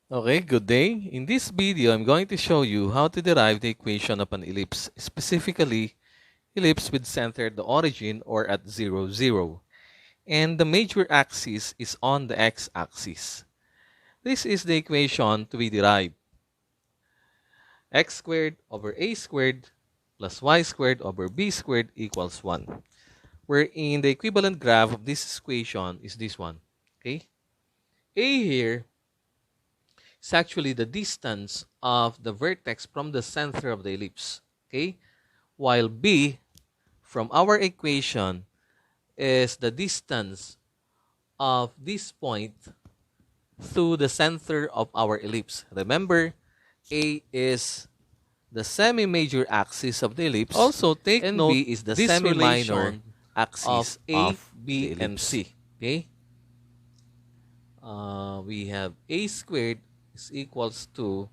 Okay, good day. In this video, I'm going to show you how to derive the equation of an ellipse, specifically ellipse with center at the origin or at 0, 0. And the major axis is on the x-axis. This is the equation to be derived. X squared over a squared plus y squared over b squared equals 1. Wherein the equivalent graph of this equation is this one. Okay? A here is actually the distance of the vertex from the center of the ellipse. Okay? While b from our equation is the distance of this point to the center of our ellipse. Remember, a is the semi-major axis of the ellipse. Also, take and note, b is the semi-minor axis of A, B, and C. Okay? We have a squared is equals to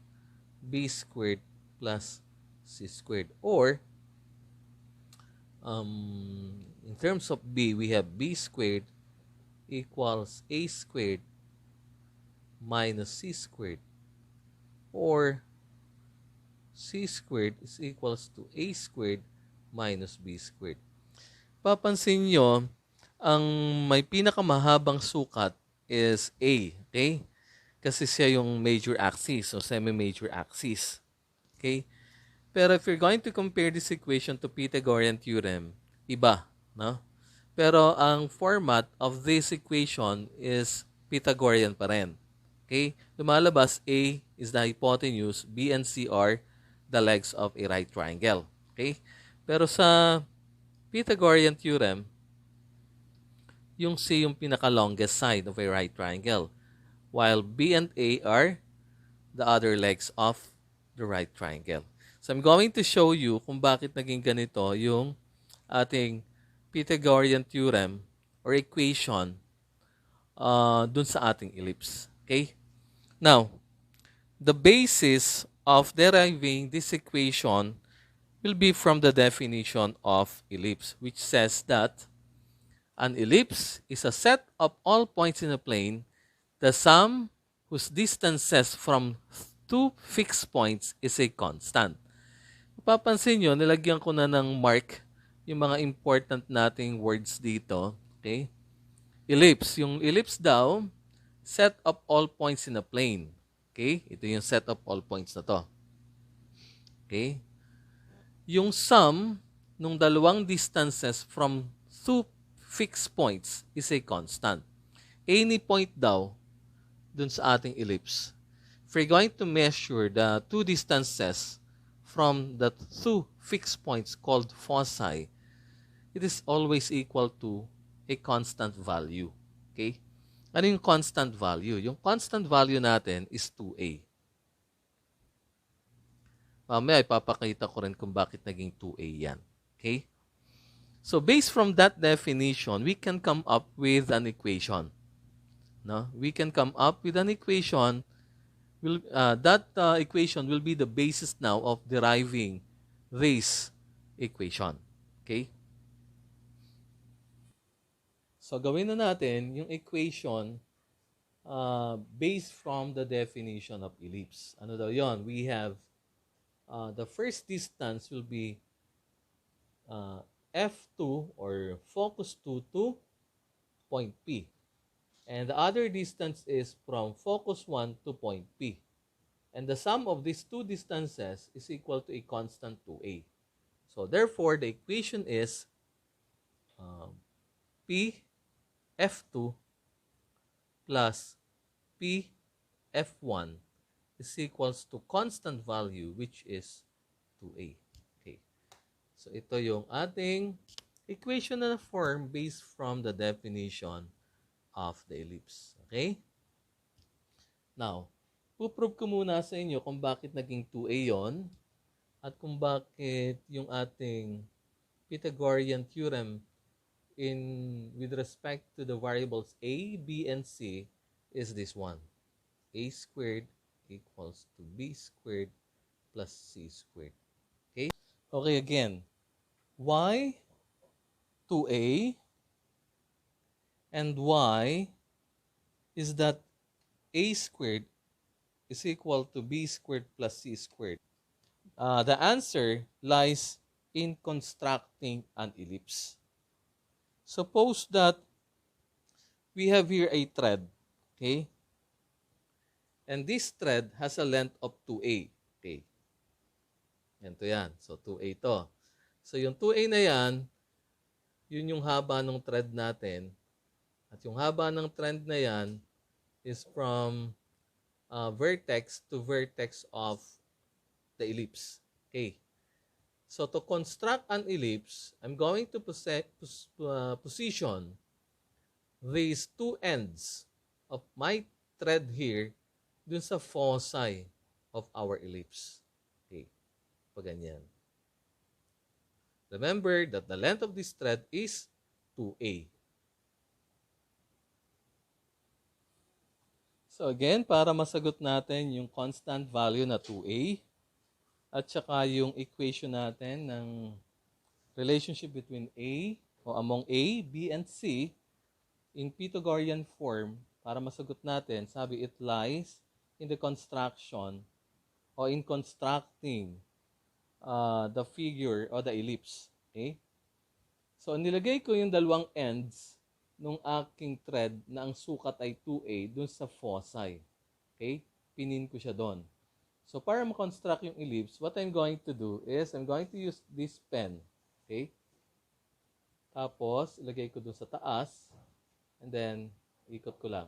b squared plus c squared. Or, in terms of b, we have b squared equals a squared minus c squared. Or, c squared is equals to a squared minus b squared. Papansin nyo, ang may pinakamahabang sukat is A, okay? Kasi siya yung major axis o semi-major axis. Okay? Pero if you're going to compare this equation to Pythagorean theorem, iba, no? Pero ang format of this equation is Pythagorean pa rin. Okay? Lumalabas A is the hypotenuse, B and C are the legs of a right triangle. Okay? Pero sa Pythagorean theorem, yung C yung pinaka-longest side of a right triangle, while B and A are the other legs of the right triangle. So I'm going to show you kung bakit naging ganito yung ating Pythagorean theorem or equation dun sa ating ellipse. Okay? Now, the basis of deriving this equation will be from the definition of ellipse, which says that an ellipse is a set of all points in a plane, the sum whose distances from two fixed points is a constant. Mapapansin nyo, nilagyan ko na ng mark yung mga important nating words dito. Okay? Ellipse. Yung ellipse daw, set of all points in a plane. Okay? Ito yung set of all points na to. Okay? Yung sum nung dalawang distances from two fixed points is a constant. Any point daw dun sa ating ellipse. If we're going to measure the two distances from the two fixed points called foci, it is always equal to a constant value. Okay? Ano yung constant value? Yung constant value natin is 2a. Mamaya ipapakita ko rin kung bakit naging 2a yan. Okay? So based from that definition, we can come up with an equation. No? We can come up with an equation. That equation will be the basis now of deriving this equation. Okay? So gawin na natin yung equation based from the definition of ellipse. Ano daw yon? We have the first distance will be F2 or focus 2 to point P. And the other distance is from focus 1 to point P. And the sum of these two distances is equal to a constant 2a. So therefore, the equation is P F2 plus P F1 is equals to constant value, which is 2a. Okay. So ito yung ating equation na form based from the definition of the ellipse. Okay? Now, puprove ko muna sa inyo kung bakit naging 2a yon at kung bakit yung ating Pythagorean theorem with respect to the variables a, b, and c is this one. A squared equals to b squared plus c squared. Okay? Okay, again. Why 2a and why is that a squared is equal to b squared plus c squared? The answer lies in constructing an ellipse. Suppose that we have here a thread, okay? And this thread has a length of 2a, okay? Ganito yan. So, 2a to. So, yung 2a na yan, yun yung haba ng thread natin. At yung haba ng thread na yan is from vertex to vertex of the ellipse. Okay. So, to construct an ellipse, I'm going to position these two ends of my thread here dun sa foci of our ellipse. Okay. Paganyan. Remember that the length of this thread is 2a. So again, para masagot natin yung constant value na 2a at saka yung equation natin ng relationship between A o among A, B, and C in Pythagorean form, para masagot natin, sabi it lies in the construction o in constructing the figure o the ellipse. Okay? So, nilagay ko yung dalawang ends nung aking thread na ang sukat ay 2a dun sa foci. Okay? Pinin ko siya doon. So, para ma-construct yung ellipse, what I'm going to do is I'm going to use this pen. Okay? Tapos, ilagay ko doon sa taas. And then, ikot ko lang.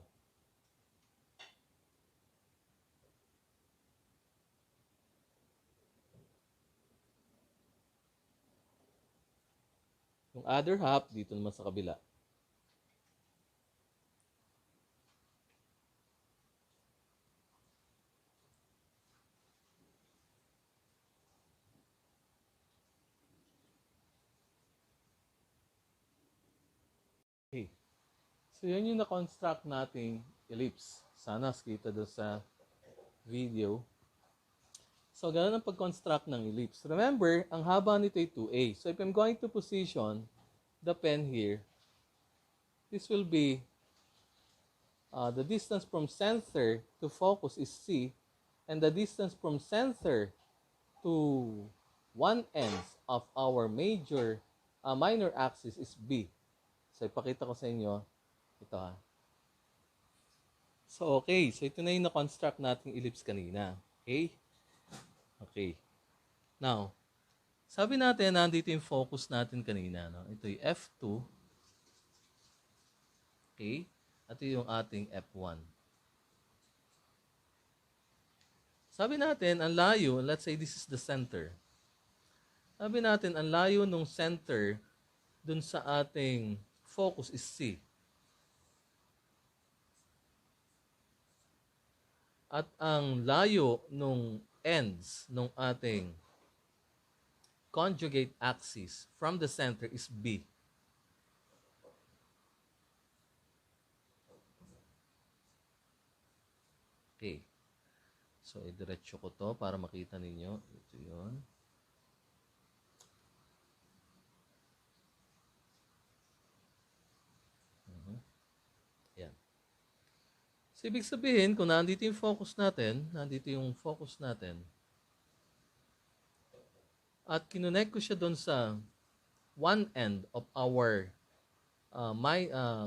Yung other half, dito naman sa kabila. Okay. So, yun yung na-construct nating ellipse. Sana kita doon sa video. So, ganun ang pag-construct ng ellipse. Remember, ang haba nito ay 2a. So, if I'm going to position the pen here, this will be the distance from center to focus is c, and the distance from center to one end of our minor axis is b. So, ipakita ko sa inyo. Ito ha. So, okay. So, ito na yung na-construct nating ellipse kanina. Okay? Okay. Now, sabi natin, nandito yung focus natin kanina. No? Ito yung F2. Okay? At ito yung ating F1. Sabi natin, ang layo, let's say this is the center. Sabi natin, ang layo ng center dun sa ating focus is C. At ang layo ng ends ng ating conjugate axis from the center is B. Okay. So, idiretso ko to para makita ninyo. Ito yun. Yan. So, ibig sabihin, kung nandito yung focus natin, at kinonect ko siya doon sa one end of our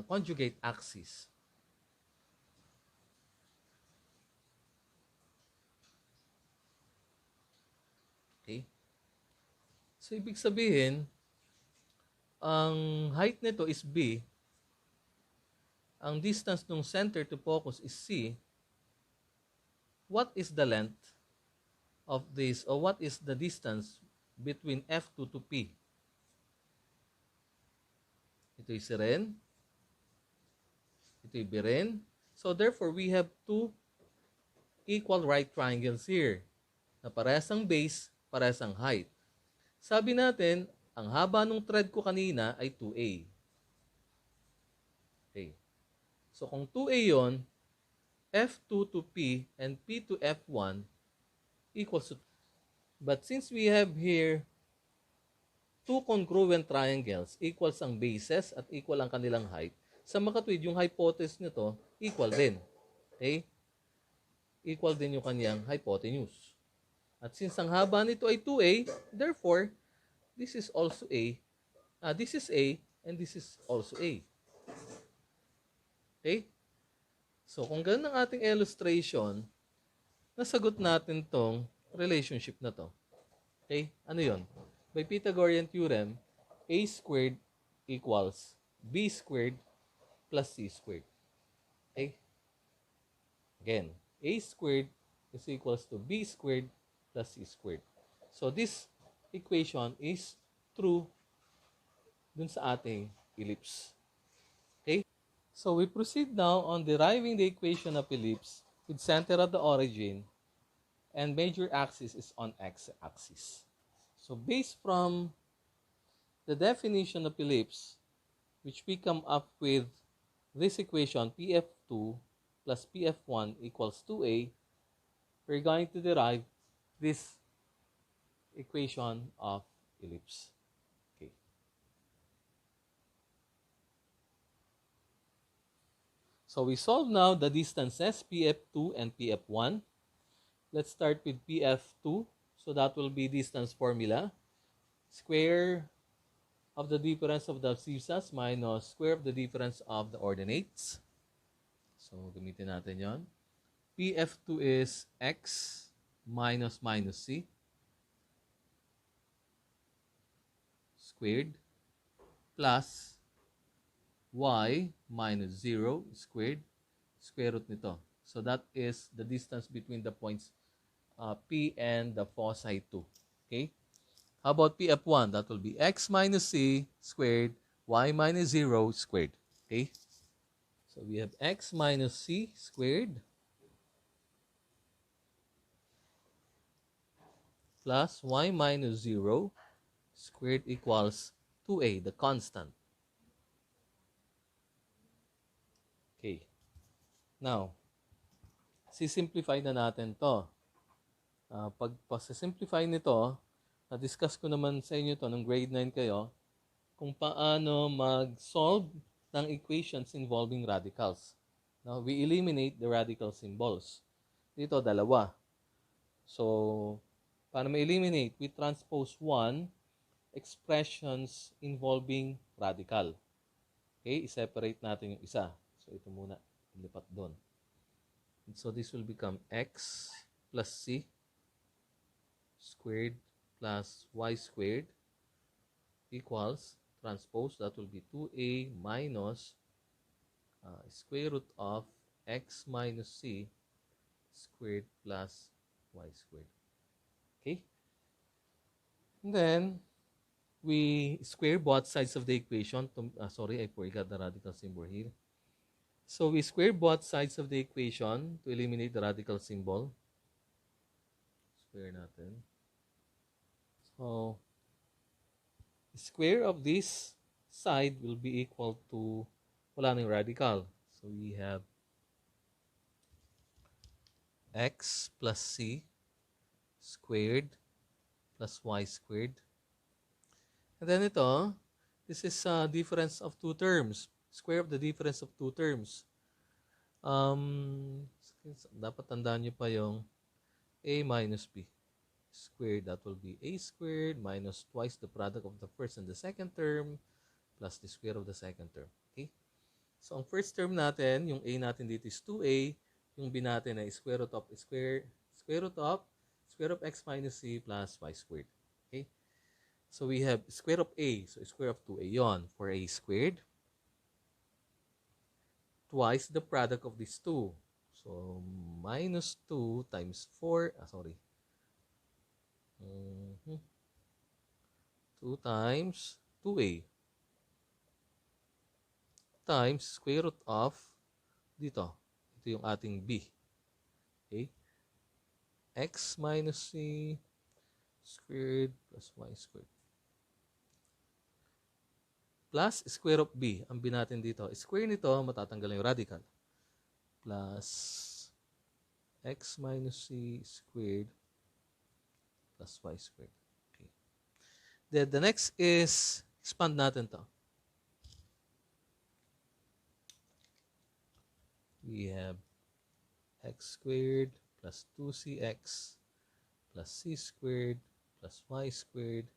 conjugate axis. Okay? So, ibig sabihin, ang height nito is B, ang distance ng center to focus is C. What is the length of this, or what is the distance between F2 to P? Ito is rin. Ito is B rin. So, therefore, we have two equal right triangles here na parehas ang base, parehas ang height. Sabi natin, ang haba ng thread ko kanina ay 2A. Okay. So, kung 2A yon, F2 to P and P to F1 equals to 2. But since we have here two congruent triangles, equals ang bases at equal ang kanilang height, sa makatwid, yung hypotenuse nito, equal din. Okay? equal din yung kanyang hypotenuse. At since ang haba nito ay 2a, therefore, this is also a, this is a, and this is also a. Okay? So, kung ganun ang ating illustration, nasagot natin tong relationship na to. Okay? Ano yon? By Pythagorean theorem, a squared equals b squared plus c squared. Okay? Again, a squared is equals to b squared plus c squared. So, this equation is true dun sa ating ellipse. Okay? So, we proceed now on deriving the equation of ellipse with center at the origin and major axis is on x-axis. So, based from the definition of ellipse, which we come up with this equation, PF2 plus PF1 equals 2a, we're going to derive this equation of ellipse. Okay. So we solve now the distances PF2 and PF1. Let's start with PF2. So that will be distance formula. Square of the difference of the abscissas minus square of the difference of the ordinates. So gamitin natin yon. PF2 is x minus c squared plus y minus 0 squared square root nito. So that is the distance between the points P and the foci 2. Okay? How about PF1? That will be x minus c squared y minus 0 squared. Okay? So we have x minus c squared plus y minus 0 squared equals 2a, the constant. Okay. Now, sisimplify na natin to. Pag simplify nito, na-discuss ko naman sa inyo to nung grade 9 kayo, kung paano mag-solve ng equations involving radicals. Now, we eliminate the radical symbols. Dito, dalawa. So, para ma-eliminate, we transpose one expressions involving radical. Okay, i-separate natin yung isa. So, ito muna, ilipat doon. So, this will become x plus c squared plus y squared equals transpose, that will be 2a minus square root of x minus c squared plus y squared. Okay? And then, we square both sides of the equation. Sorry, I forgot the radical symbol here. So, we square both sides of the equation to eliminate the radical symbol. Square natin. So, square of this side will be equal to, wala nang radical. So, we have x plus c squared plus y squared. And then ito, this is a difference of two terms. Square of the difference of two terms. Dapat tandaan nyo pa yung a minus b squared. That will be a squared minus twice the product of the first and the second term plus the square of the second term. Okay? So, ang first term natin, yung a natin dito is 2a. Yung b natin ay square root of x minus c plus y squared. Okay? So, we have square of a. So, square of 2a yon for a squared. Twice the product of these two. So, minus 2 times 4. 2 times 2a times square root of dito. Ito yung ating b. Okay? X minus c squared plus y squared. Plus square of b. Ang b natin dito. Square nito, matatanggal yung radical. Plus x minus c squared plus y squared. Okay. Then the next is, expand natin to. We have x squared plus 2cx plus c squared plus y squared,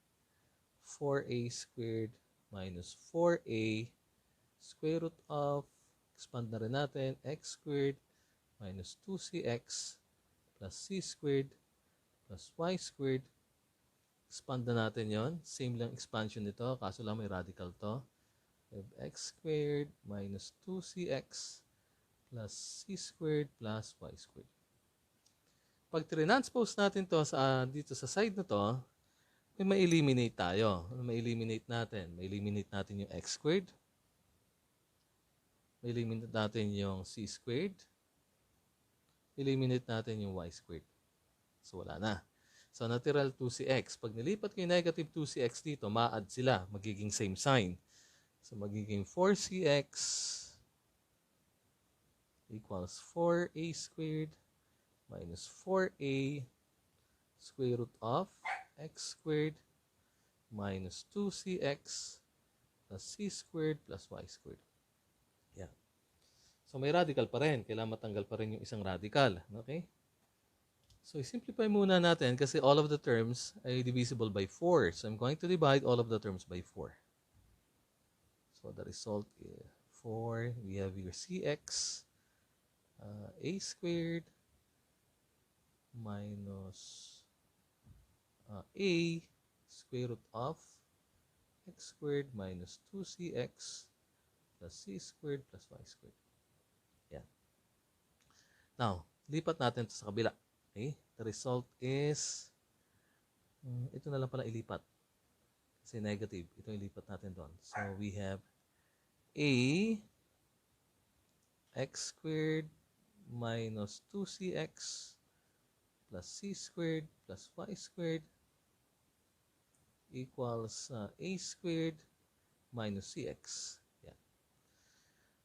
4a squared minus 4a square root of, expand na rin natin, x squared minus 2cx plus c squared plus y squared. Expand na natin yon. Same lang expansion nito, kaso lang may radical to. We have x squared minus 2cx plus c squared plus y squared. Pag transpose natin to dito sa side na to, may ma-eliminate tayo. Ano ma-eliminate natin? Ma-eliminate natin yung x squared. Ma-eliminate natin yung c squared. Eliminate natin yung y squared. So, wala na. So, natural 2cx. Pag nilipat ko yung negative 2cx dito, ma-add sila. Magiging same sign. So, magiging 4cx equals 4a squared minus 4a square root of x squared minus 2cx plus c squared plus y squared. Yan. So, may radical pa rin. Kailangan matanggal pa rin yung isang radical. Okay? So, simplify muna natin kasi all of the terms ay divisible by 4. So, I'm going to divide all of the terms by 4. So, the result is 4. We have your cx, a squared minus a square root of x squared minus 2cx plus c squared plus y squared. Yan. Now, lipat natin ito sa kabila. Okay? The result is, ito na lang pala ilipat. Kasi negative. Ito ilipat natin doon. So, we have a x squared minus 2cx plus c squared plus y squared equals a squared minus cx. Yan.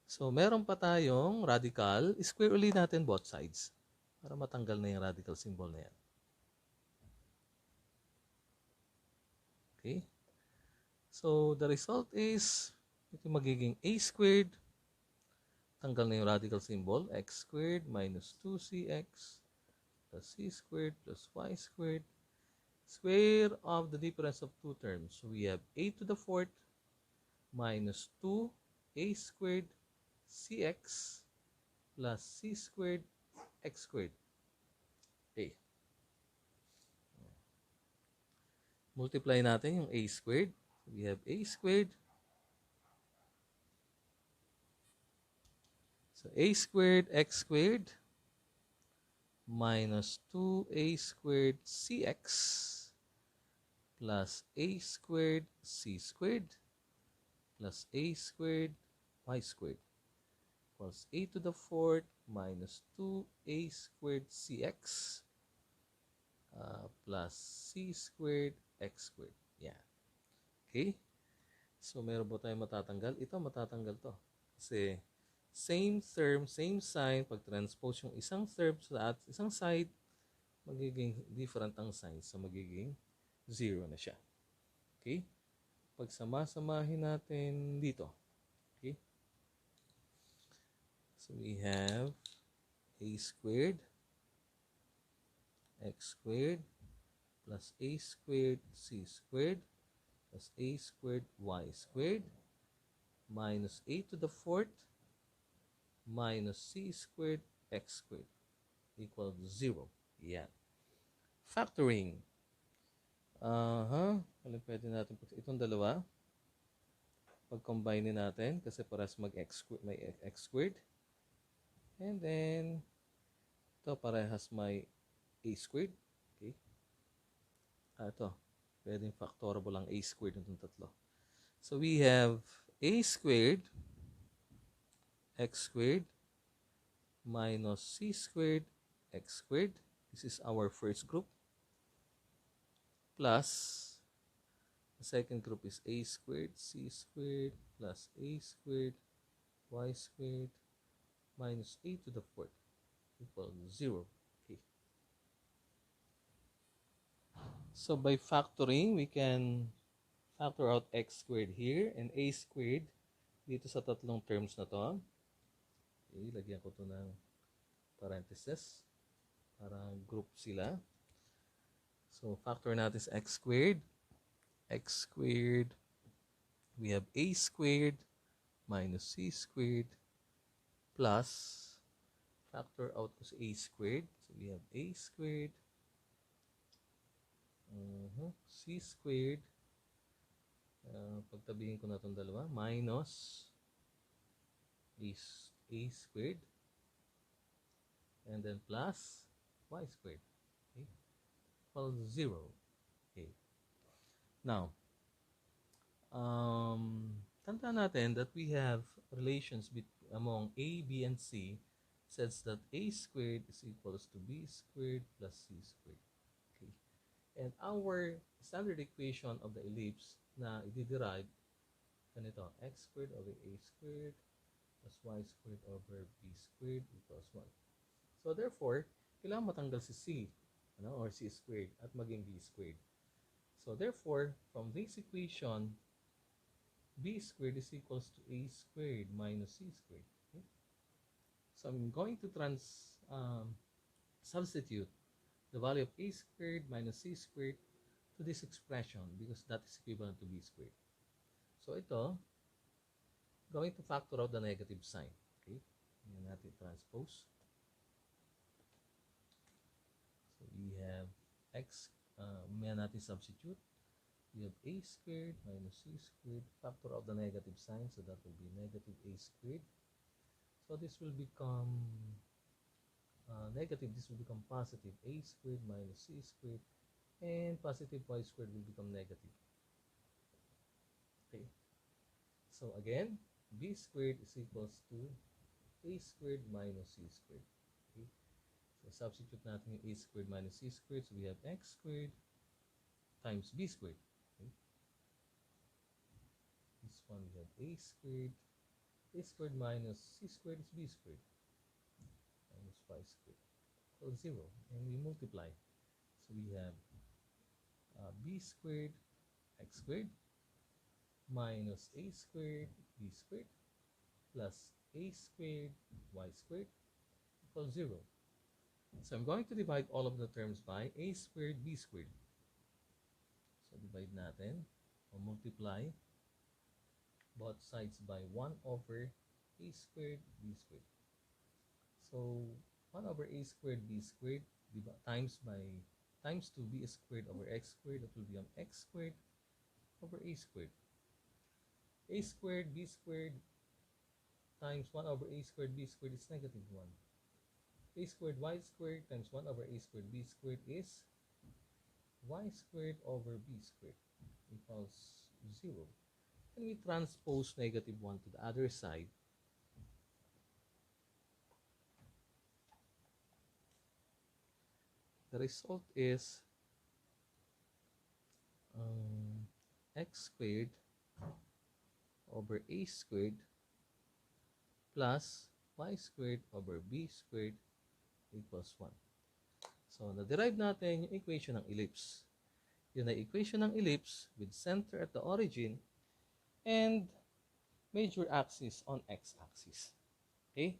So, meron pa tayong radical. Square ulit natin both sides para matanggal na yung radical symbol na yan. Okay? So, the result is, ito magiging a squared. Tanggal na yung radical symbol. X squared minus 2cx plus c squared plus y squared. Square of the difference of two terms. So, we have a to the fourth minus 2a squared cx plus c squared x squared. Okay. Multiply natin yung a squared. We have a squared. So, a squared x squared minus 2a squared cx plus a squared c squared plus a squared y squared equals a to the fourth minus 2a squared cx plus c squared x squared. Yeah. Okay? So, meron po tayong matatanggal. Ito, matatanggal to. Kasi, same term, same sign. Pag transpose yung isang term sa isang side, magiging different ang sign. So, magiging 0 na siya. Okay? Pag sama-samahin natin dito. Okay? So, we have a squared x squared plus a squared c squared plus a squared y squared minus a to the fourth minus c squared x squared equal to 0. Yan. Factoring. Alam pwede natin itong dalawa. Pag-combine natin kasi parehas mag-x squared, may x squared. And then, ito parehas may a squared. Okay. Ito. Pwedeng factorable ang a squared ng tatlo. So, we have a squared x squared minus c squared x squared. This is our first group. Plus, the second group is a squared c squared plus a squared y squared minus a to the fourth equal to 0. Okay. So, by factoring, we can factor out x squared here and a squared dito sa tatlong terms na to. Okay, lagyan ko to ng parenthesis para group sila. So, factor natin is x squared. X squared, we have a squared minus c squared plus, factor out ko sa a squared. So, we have a squared, c squared, pagtabihin ko na itong dalawa, minus a squared, and then plus y squared. Okay? Equals 0. Okay. Now, tandaan natin that we have relations among a, b, and c such that a squared is equals to b squared plus c squared. Okay. And our standard equation of the ellipse na i-derive, ganito, x squared over a squared plus y squared over b squared equals 1. So therefore, kailangan matanggal si c, or c squared, at maging b squared. So therefore, from this equation, b squared is equals to a squared minus c squared. Okay? So I'm going to substitute the value of a squared minus c squared to this expression because that is equivalent to b squared. So ito, going to factor out the negative sign. Okay? Yan natin transpose. So we have x, may natin substitute. We have a squared minus c squared, factor out the negative sign, so that will be negative a squared. So this will become negative, this will become positive a squared minus c squared, and positive y squared will become negative. Okay. So again, b squared is equals to a squared minus c squared. Okay. So substitute natin yung a squared minus c squared, so we have x squared times b squared. Okay. This one we have a squared minus c squared is b squared minus y squared equals 0, and we multiply. So we have b squared x squared minus a squared b squared plus a squared y squared equals 0. So I'm going to divide all of the terms by a squared b squared. So divide natin or multiply both sides by 1 over a squared b squared. So 1 over a squared b squared times 2b squared over x squared, that will be on x squared over a squared. A squared b squared times 1 over a squared b squared is negative 1. A squared y squared times 1 over a squared b squared is y squared over b squared equals 0. And we transpose negative 1 to the other side. The result is x squared over a squared plus y squared over b squared equals 1. So, na-derive natin yung equation ng ellipse. Yun ay equation ng ellipse with center at the origin and major axis on x-axis. Okay?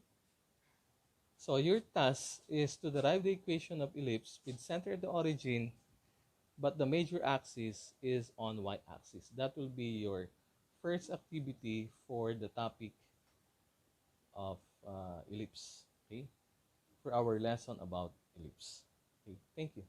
So, your task is to derive the equation of ellipse with center at the origin, but the major axis is on y-axis. That will be your first activity for the topic of ellipse. Okay? For our lesson about ellipse. Okay? Thank you.